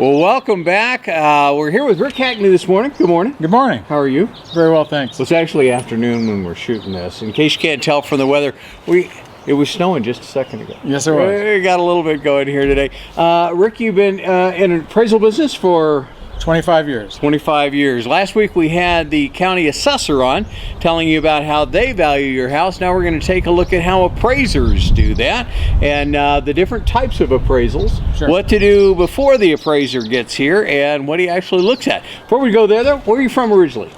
Well, welcome back. We're here with Rick Hackney this morning. Good morning. Good morning. How are you? Very well, thanks. Well, it's actually afternoon when we're shooting this. In case you can't tell from the weather, it was snowing just a second ago. Yes, it was. We got a little bit going here today. Rick, you've been in an appraisal business for 25 years. 25 years. Last week we had the county assessor on telling you about how they value your house. Now we're going to take a look at how appraisers do that and the different types of appraisals. Sure. What to do before the appraiser gets here and what he actually looks at. Before we go there, though, where are you from originally?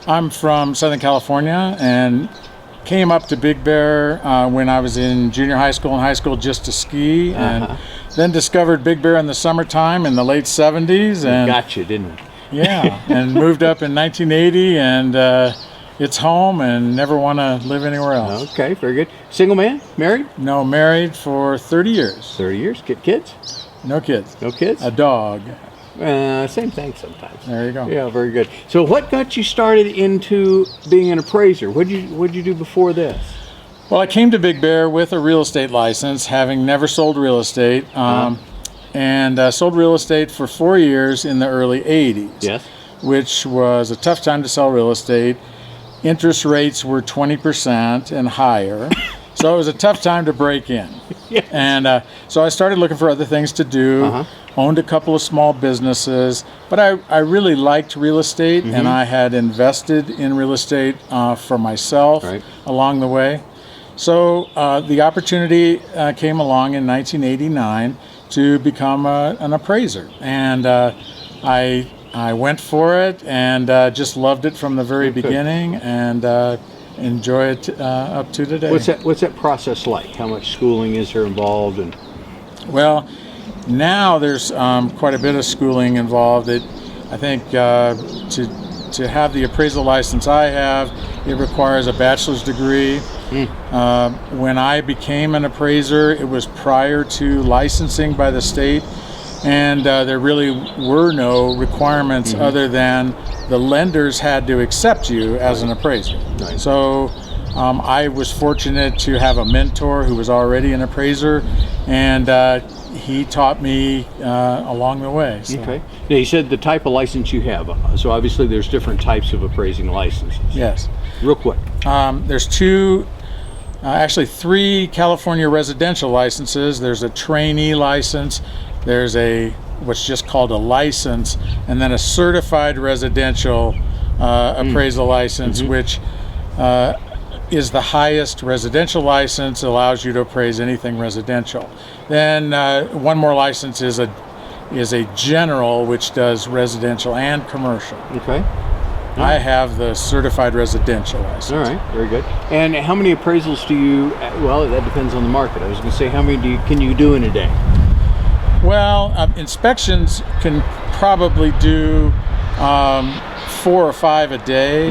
I'm from Southern California and came up to Big Bear when I was in junior high school and high school just to ski, and then discovered Big Bear in the summertime in the late 70s. And Got you, didn't we? Yeah, and moved up in 1980, and it's home and never want to live anywhere else. Okay, very good. Single man? Married? No, married for 30 years. 30 years. Get kids? No kids. No kids? A dog. Same thing sometimes. There you go. Yeah, very good. So what got you started into being an appraiser? What'd you do before this? Well, I came to Big Bear with a real estate license, having never sold real estate, and sold real estate for 4 years in the early 80s. Yes. Which was a tough time to sell real estate. Interest rates were 20% and higher. So it was a tough time to break in. Yes. And so I started looking for other things to do, owned a couple of small businesses, but I really liked real estate, and I had invested in real estate for myself along the way. So the opportunity came along in 1989 to become an appraiser, and I went for it and just loved it from the very beginning, and enjoy it up to today. What's that process like? How much schooling is there involved? And well, now there's quite a bit of schooling involved. I think to have the appraisal license I have, it requires a bachelor's degree. When I became an appraiser, it was prior to licensing by the state, and there really were no requirements other than the lenders had to accept you as an appraiser. Right. So I was fortunate to have a mentor who was already an appraiser, and he taught me along the way. So. Okay. Now you said the type of license you have. So obviously there's different types of appraising licenses. Yes. Real quick. There's actually three California residential licenses. There's a trainee license. There's what's just called a license, and then a certified residential appraisal license, which is the highest residential license, allows you to appraise anything residential. Then one more license is a general, which does residential and commercial. Okay. I have the certified residential license. All right, very good. And how many appraisals do you? Well, that depends on the market. I was going to say, how many can you do in a day? Well, inspections can probably do 4 or 5 a day.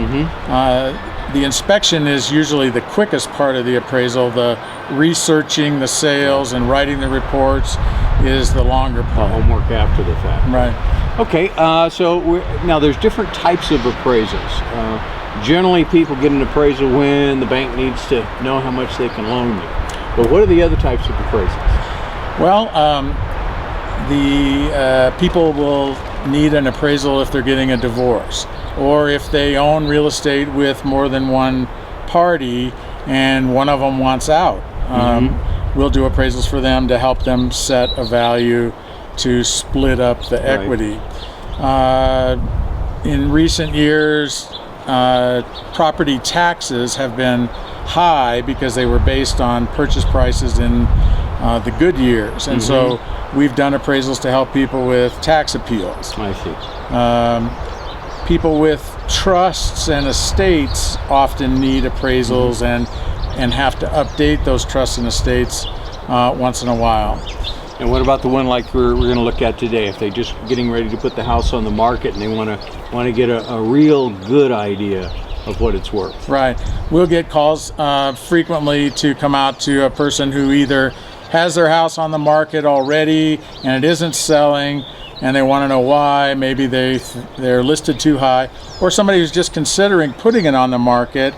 The inspection is usually the quickest part of the appraisal. The researching the sales and writing the reports is the longer part. Homework after the fact. Right. Okay, so now there's different types of appraisals. Generally, people get an appraisal when the bank needs to know how much they can loan you. But what are the other types of appraisals? Well, the people will need an appraisal if they're getting a divorce, or if they own real estate with more than one party and one of them wants out. We'll do appraisals for them to help them set a value to split up the equity. In recent years, property taxes have been high because they were based on purchase prices in the good years, and so we've done appraisals to help people with tax appeals. I see. People with trusts and estates often need appraisals and have to update those trusts and estates once in a while. And what about the one like we're going to look at today? If they're just getting ready to put the house on the market and they want to get a real good idea of what it's worth. Right. We'll get calls frequently to come out to a person who either has their house on the market already and it isn't selling, and they want to know why. Maybe they're listed too high, or somebody who's just considering putting it on the market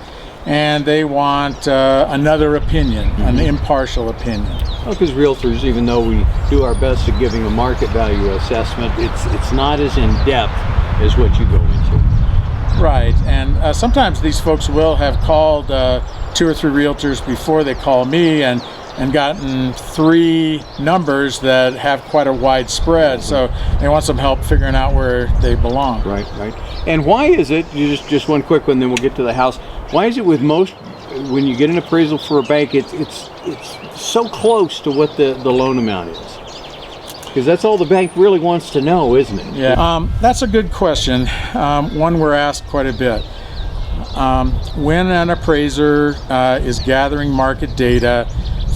and they want another opinion, an impartial opinion. Well, because realtors, even though we do our best at giving a market value assessment, it's not as in depth as what you go into. Right, and sometimes these folks will have called 2 or 3 realtors before they call me and gotten 3 numbers that have quite a wide spread, so they want some help figuring out where they belong. Right. And why is it, just one quick one, then we'll get to the house, why is it with most, when you get an appraisal for a bank, it's so close to what the loan amount is? Because that's all the bank really wants to know, isn't it? Yeah, that's a good question. One we're asked quite a bit. When an appraiser is gathering market data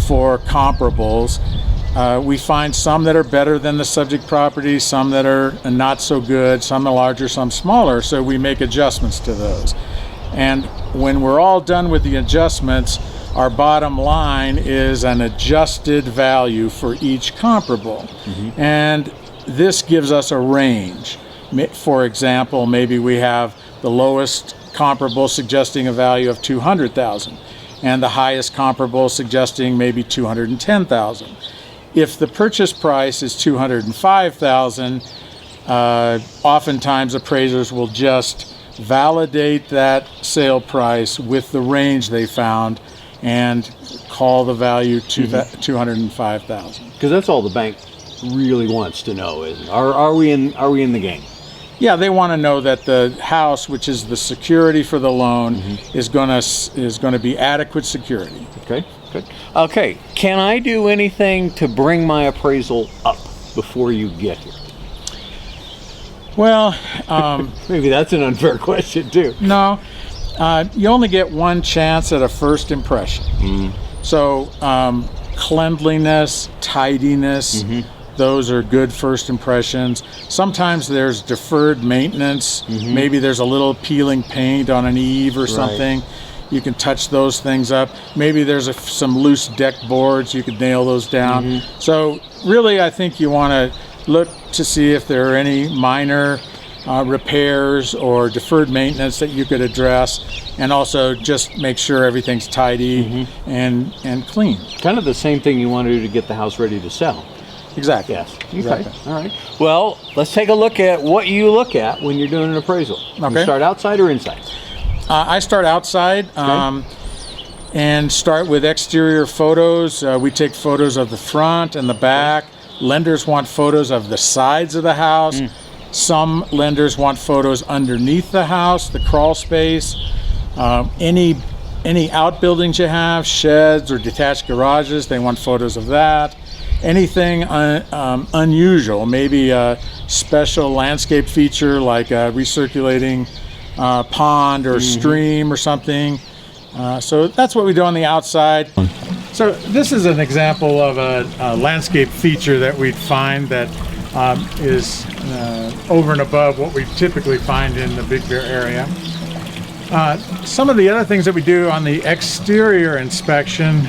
for comparables, we find some that are better than the subject property, some that are not so good, some are larger, some smaller, so we make adjustments to those. And when we're all done with the adjustments, our bottom line is an adjusted value for each comparable. And this gives us a range. For example, maybe we have the lowest comparable suggesting a value of $200,000 and the highest comparable suggesting maybe $210,000. If the purchase price is $205,000, oftentimes appraisers will just validate that sale price with the range they found and call the value to that $205,000. Because that's all the bank really wants to know, isn't it? Are we in the game? Yeah, they want to know that the house, which is the security for the loan, is going to be adequate security. Okay, good. Okay, can I do anything to bring my appraisal up before you get here? Well, maybe that's an unfair question too. No, you only get one chance at a first impression. So cleanliness, tidiness, those are good first impressions. Sometimes there's deferred maintenance. Maybe there's a little peeling paint on an eave or something. You can touch those things up. Maybe there's some loose deck boards. You could nail those down. So really, I think you want to look to see if there are any minor repairs or deferred maintenance that you could address, and also just make sure everything's tidy and clean. Kind of the same thing you want to do to get the house ready to sell. Exactly. Yes. Exactly. Okay. All right. Well, let's take a look at what you look at when you're doing an appraisal. Okay. You start outside or inside? I start outside and start with exterior photos. We take photos of the front and the back. Lenders want photos of the sides of the house. Some lenders want photos underneath the house, the crawl space, any outbuildings you have, sheds or detached garages, they want photos of that. Anything unusual, maybe a special landscape feature like a recirculating pond or stream or something. So that's what we do on the outside. So this is an example of a landscape feature that we'd find that is over and above what we typically find in the Big Bear area. Some of the other things that we do on the exterior inspection,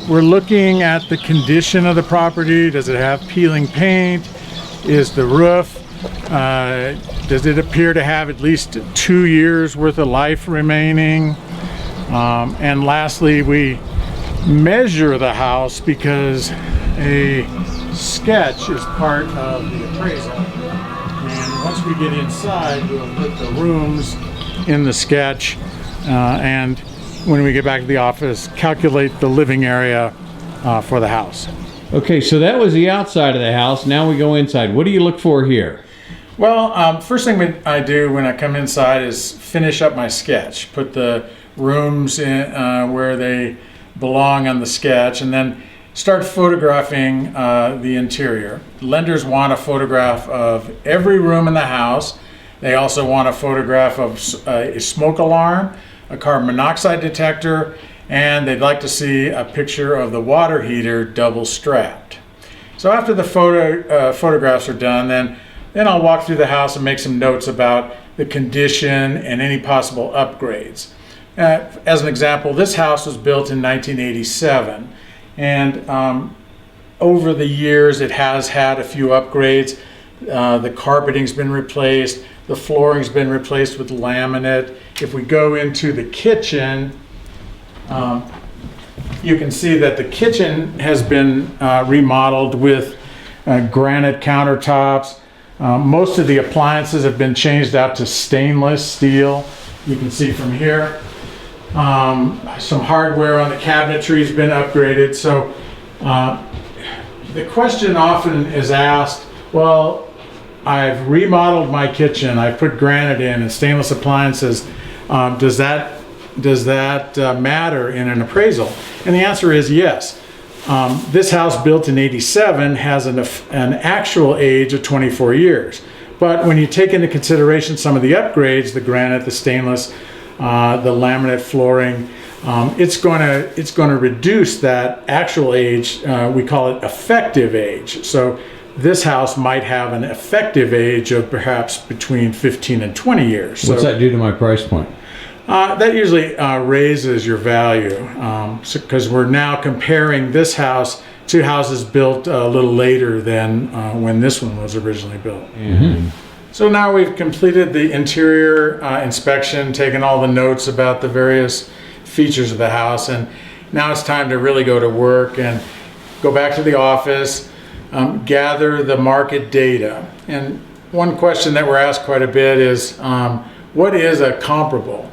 we're looking at the condition of the property. Does it have peeling paint? Is the roof, does it appear to have at least 2 years worth of life remaining? And lastly, we measure the house because a sketch is part of the appraisal. And once we get inside, we'll put the rooms in the sketch, and when we get back to the office, calculate the living area for the house. Okay, so that was the outside of the house. Now we go inside. What do you look for here? Well, first thing I do when I come inside is finish up my sketch, put the rooms in where they belong on the sketch, and then start photographing the interior. Lenders want a photograph of every room in the house. They also want a photograph of a smoke alarm, a carbon monoxide detector, and they'd like to see a picture of the water heater double strapped. So after the photographs are done, then I'll walk through the house and make some notes about the condition and any possible upgrades. As an example, this house was built in 1987, and over the years it has had a few upgrades. The carpeting's been replaced, the flooring's been replaced with laminate, if we go into the kitchen, you can see that the kitchen has been remodeled with granite countertops. Most of the appliances have been changed out to stainless steel. You can see from here. Some hardware on the cabinetry has been upgraded. So the question often is asked, well, I've remodeled my kitchen, I put granite in and stainless appliances. Does that matter in an appraisal? And the answer is yes. This house built in '87 has an actual age of 24 years. But when you take into consideration some of the upgrades, the granite, the stainless, the laminate flooring, it's going to reduce that actual age. We call it effective age. So this house might have an effective age of perhaps between 15 and 20 years. What's that do to my price point? That usually raises your value because we're now comparing this house to houses built a little later than when this one was originally built. Mm-hmm. So now we've completed the interior inspection, taken all the notes about the various features of the house, and now it's time to really go to work and go back to the office, gather the market data. And one question that we're asked quite a bit is, what is a comparable?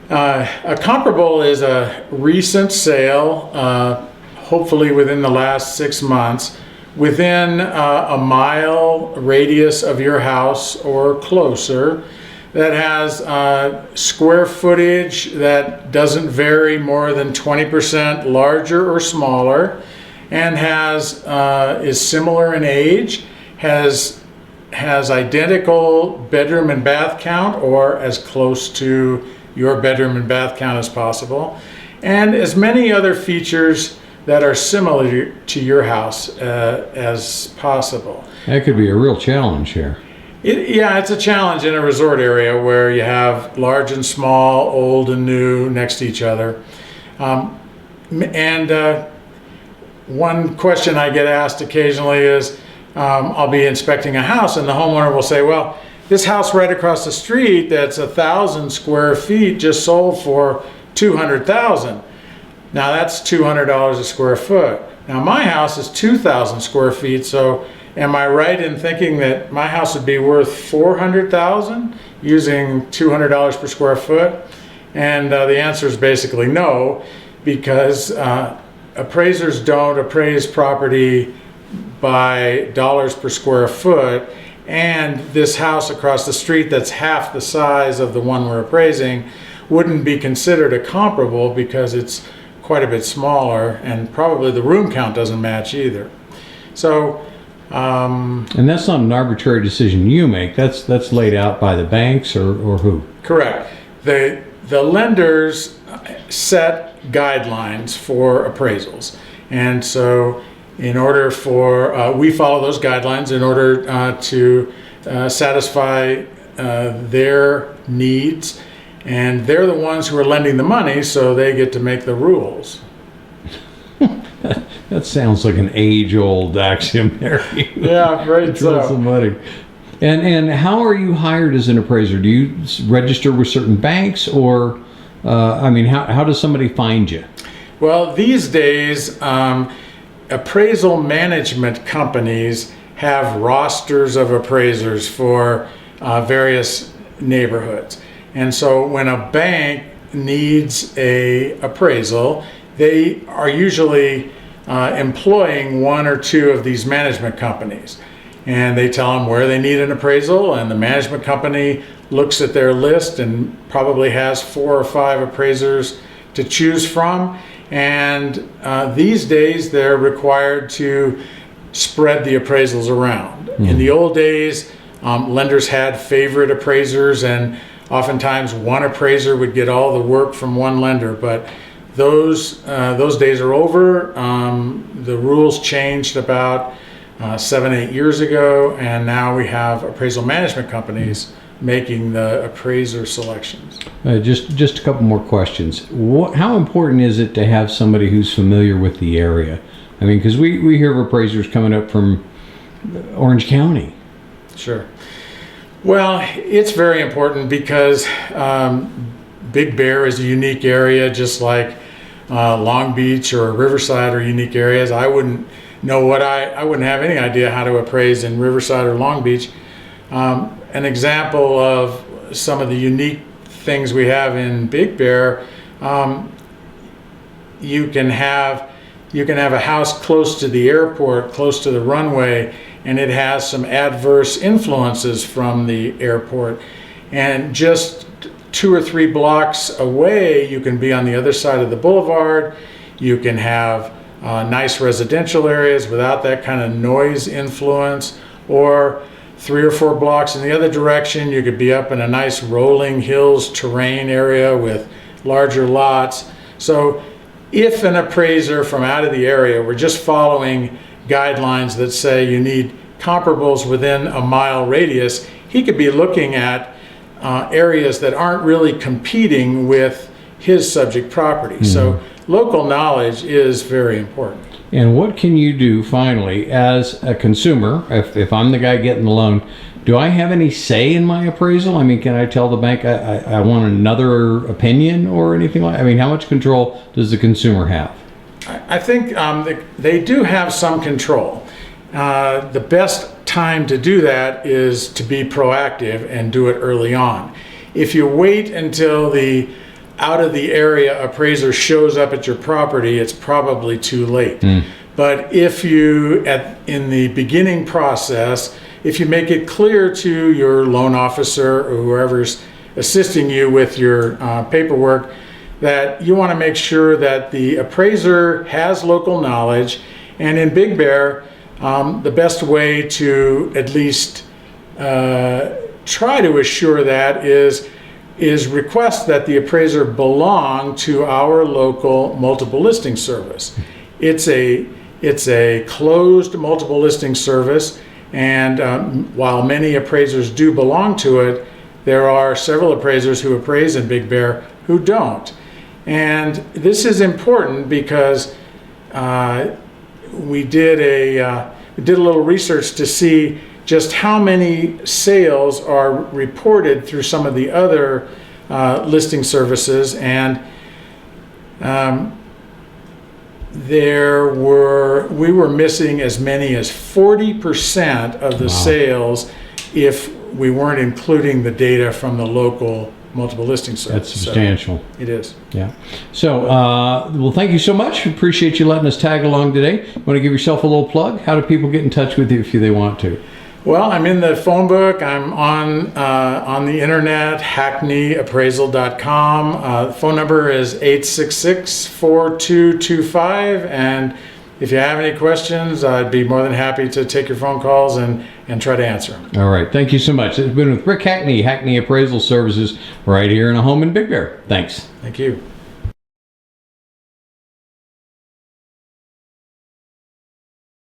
A comparable is a recent sale, hopefully within the last 6 months, within a mile radius of your house or closer, that has square footage that doesn't vary more than 20% larger or smaller, and is similar in age, has identical bedroom and bath count or as close to your bedroom and bath count as possible, and as many other features that are similar to your house as possible. That could be a real challenge here. Yeah, it's a challenge in a resort area where you have large and small, old and new next to each other. One question I get asked occasionally is, I'll be inspecting a house and the homeowner will say, well, this house right across the street that's 1,000 square feet just sold for $200,000. Now that's $200 a square foot. Now my house is 2,000 square feet, so am I right in thinking that my house would be worth $400,000 using $200 per square foot? And the answer is basically no, because appraisers don't appraise property by dollars per square foot, and this house across the street that's half the size of the one we're appraising wouldn't be considered a comparable because it's quite a bit smaller, and probably the room count doesn't match either. So and that's not an arbitrary decision you make. That's laid out by the banks or who? Correct. The lenders set guidelines for appraisals, and so in order for we follow those guidelines in order to satisfy their needs, and they're the ones who are lending the money, so they get to make the rules. That sounds like an age-old axiom there. Yeah, right. So somebody. And how are you hired as an appraiser? Do you register with certain banks, or how does somebody find you? Well, these days, appraisal management companies have rosters of appraisers for various neighborhoods. And so when a bank needs a appraisal, they are usually employing one or two of these management companies. And they tell them where they need an appraisal, and the management company looks at their list and probably has 4 or 5 appraisers to choose from. And these days they're required to spread the appraisals around. In the old days, lenders had favorite appraisers, and oftentimes one appraiser would get all the work from one lender, but those days are over. The rules changed about 7-8 years ago, and now we have appraisal management companies making the appraiser selections. Just a couple more questions. How important is it to have somebody who's familiar with the area? I mean, because we hear of appraisers coming up from Orange County. Sure. Well, it's very important because Big Bear is a unique area, just like Long Beach or Riverside are unique areas. I wouldn't know I wouldn't have any idea how to appraise in Riverside or Long Beach. An example of some of the unique things we have in Big Bear, you can have a house close to the airport, close to the runway, and it has some adverse influences from the airport. And just 2 or 3 blocks away, you can be on the other side of the boulevard. You can have nice residential areas without that kind of noise influence, or 3 or 4 blocks in the other direction, you could be up in a nice rolling hills terrain area with larger lots. So if an appraiser from out of the area were just following guidelines that say you need comparables within a mile radius, he could be looking at areas that aren't really competing with his subject property. So local knowledge is very important. And what can you do finally as a consumer, if I'm the guy getting the loan? Do I have any say in my appraisal? I mean, can I tell the bank I want another opinion or anything like that? I mean, how much control does the consumer have? I think they do have some control. The best time to do that is to be proactive and do it early on. If you wait until the out of the area appraiser shows up at your property, it's probably too late. But if you, in the beginning process, if you make it clear to your loan officer or whoever's assisting you with your paperwork that you want to make sure that the appraiser has local knowledge, and in Big Bear, the best way to at least try to assure that is request that the appraiser belong to our local multiple listing service. It's a closed multiple listing service, and while many appraisers do belong to it, there are several appraisers who appraise in Big Bear who don't. And this is important because we did a little research to see just how many sales are reported through some of the other listing services, and we were missing as many as 40% of the sales if we weren't including the data from the local multiple listing service. That's substantial. So it is. Yeah. So, well, thank you so much. Appreciate you letting us tag along today. Want to give yourself a little plug? How do people get in touch with you if they want to? Well, I'm in the phone book. I'm on the internet, hackneyappraisal.com. Phone number is 866-4225. And if you have any questions, I'd be more than happy to take your phone calls and try to answer them. All right. Thank you so much. It's been with Rick Hackney, Hackney Appraisal Services, right here in a home in Big Bear. Thanks. Thank you.